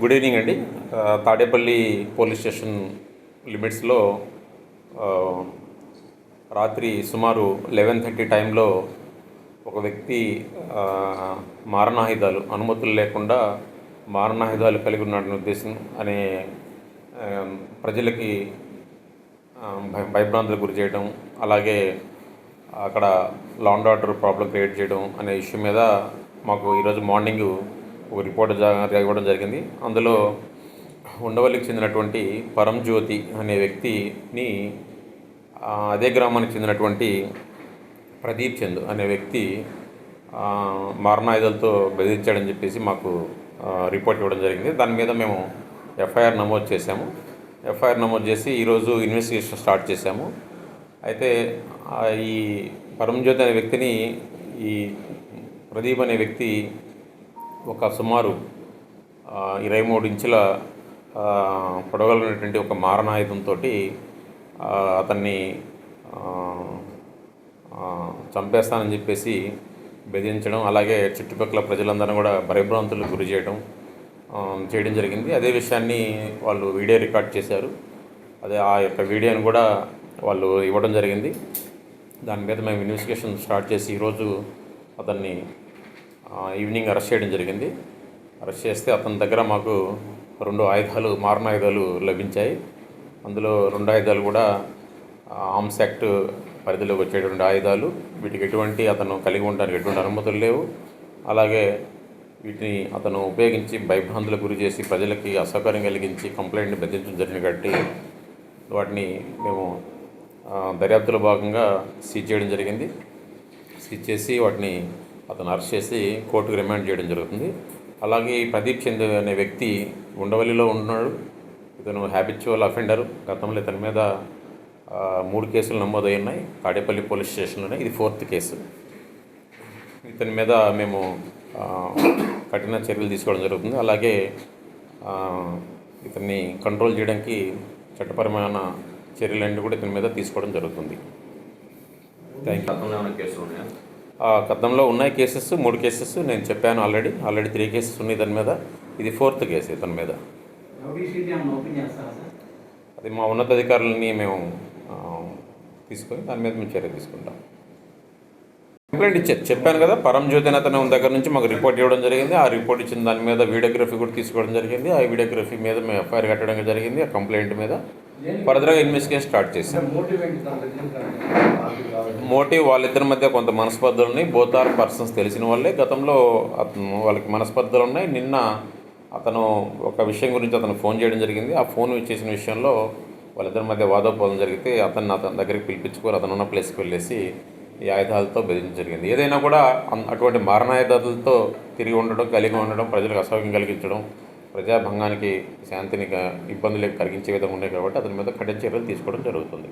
Good evening అండి. Tadepalli police station లిమిట్స్లో రాత్రి సుమారు 11:30 టైంలో ఒక వ్యక్తి మారణాయుధాలు అనుమతులు లేకుండా మారణాయుధాలు కలిగి ఉన్నాడనే ఉద్దేశం అనే ప్రజలకి భయభ్రాంతులకు గురి చేయడం, అలాగే అక్కడ law and order problem create చేయడం అనే ఇష్యూ మీద మాకు ఈరోజు మార్నింగ్ ఒక రిపోర్ట్ ఇవ్వడం జరిగింది. అందులో ఉండవల్లికి చెందినటువంటి పరంజ్యోతి అనే వ్యక్తిని అదే గ్రామానికి చెందినటువంటి ప్రదీప్ చంద్ అనే వ్యక్తి మారణాయుధాలతో బెదిరించాడని చెప్పేసి మాకు రిపోర్ట్ ఇవ్వడం జరిగింది. దాని మీద మేము ఎఫ్ఐఆర్ నమోదు చేశాము. ఎఫ్ఐఆర్ నమోదు చేసి ఈరోజు ఇన్వెస్టిగేషన్ స్టార్ట్ చేశాము. అయితే ఈ పరంజ్యోతి అనే వ్యక్తిని ఈ ప్రదీప్ అనే వ్యక్తి ఒక సుమారు 23 ఇంచుల పొడవగలిగినటువంటి ఒక మారణాయుధంతో అతన్ని చంపేస్తానని చెప్పేసి బెదిరించడం, అలాగే చుట్టుపక్కల ప్రజలందరూ కూడా భయభ్రాంతులకు గురి చేయడం జరిగింది. అదే విషయాన్ని వాళ్ళు వీడియో రికార్డ్ చేశారు. అదే ఆ యొక్క వీడియోని కూడా వాళ్ళు ఇవ్వడం జరిగింది. దాని మీద మేము ఇన్వెస్టిగేషన్ స్టార్ట్ చేసి ఈరోజు అతన్ని ఈవినింగ్ అరెస్ట్ చేయడం జరిగింది. అరెస్ట్ చేస్తే అతని దగ్గర మాకు 2 మారణాయుధాలు లభించాయి. అందులో 2 ఆయుధాలు కూడా ఆర్మ్స్ యాక్ట్ పరిధిలోకి వచ్చేటువంటి ఆయుధాలు. వీటికి అతను కలిగి ఉండడానికి ఎటువంటి అనుమతులు లేవు. అలాగే వీటిని అతను ఉపయోగించి భయభ్రాంతులకు గురి చేసి ప్రజలకి అసౌకర్యం కలిగించి కంప్లైంట్ని బెదిరించడం జరిగింది. కాబట్టి వాటిని మేము దర్యాప్తులో భాగంగా సీజ్ చేయడం జరిగింది. సీజ్ చేసి వాటిని అతను అరెస్ట్ చేసి కోర్టుకు రిమాండ్ చేయడం జరుగుతుంది. అలాగే ప్రదీప్ చంద్ అనే వ్యక్తి ఉండవల్లిలో ఉన్నాడు. ఇతను హ్యాబిచువల్ అఫెండర్. గతంలో ఇతని మీద 3 కేసులు నమోదై ఉన్నాయి తాడేపల్లి పోలీస్ స్టేషన్లోనే. ఇది 4th కేసు. ఇతని మీద మేము కఠిన చర్యలు తీసుకోవడం జరుగుతుంది. అలాగే ఇతన్ని కంట్రోల్ చేయడానికి చట్టపరమైన చర్యలన్నీ కూడా ఇతని మీద తీసుకోవడం జరుగుతుంది. Thank you. గతంలో ఉన్నాయి కేసెస్, 3 కేసెస్ నేను చెప్పాను. ఆల్రెడీ 3 కేసెస్ ఉన్నాయి ఇతని మీద. ఇది 4th కేసు ఇతని మీద. అది మా ఉన్నతాధికారులని మేము తీసుకొని దాని మీద మేము చర్య తీసుకుంటాం. కంప్లైంట్ చెప్పాను కదా, పరంజ్యోతి అనే అతను దగ్గర నుంచి మాకు రిపోర్ట్ ఇవ్వడం జరిగింది. ఆ రిపోర్ట్ ఇచ్చిన దాని మీద వీడియోగ్రఫీ కూడా తీసుకోవడం జరిగింది. ఆ వీడియోగ్రఫీ మీద మేము ఎఫ్ఐఆర్ కట్టడం జరిగింది. ఆ కంప్లైంట్ మీద ఫర్దర్గా ఇన్వెస్టిగేషన్ స్టార్ట్ చేశాం. మోటివ్ వాళ్ళిద్దరి మధ్య కొంత మనస్పర్ధలు ఉన్నాయి. బోత్ ఆర్ పర్సన్స్ తెలిసిన వాళ్ళే. గతంలో వాళ్ళకి మనస్పర్ధలు ఉన్నాయి. నిన్న అతను ఒక విషయం గురించి అతను ఫోన్ చేయడం జరిగింది. ఆ ఫోన్ చేసిన విషయంలో వాళ్ళిద్దరి మధ్య వాదోపవాదం జరిగితే అతని దగ్గరికి పిలిపించుకొని అతను ఉన్న ప్లేస్కి వెళ్ళేసి ఈ ఆయుధాలతో బెదిరించడం జరిగింది. ఏదైనా కూడా అటువంటి మారణాయుధాలతో తిరిగి ఉండడం, కలిగి ఉండడం, ప్రజలకు అసౌకర్యం కలిగించడం, ప్రజాభంగానికి శాంతిని ఇబ్బందులు కలిగించే విధంగా ఉన్నాయి. కాబట్టి అతని మీద కఠిన చర్యలు తీసుకోవడం జరుగుతుంది.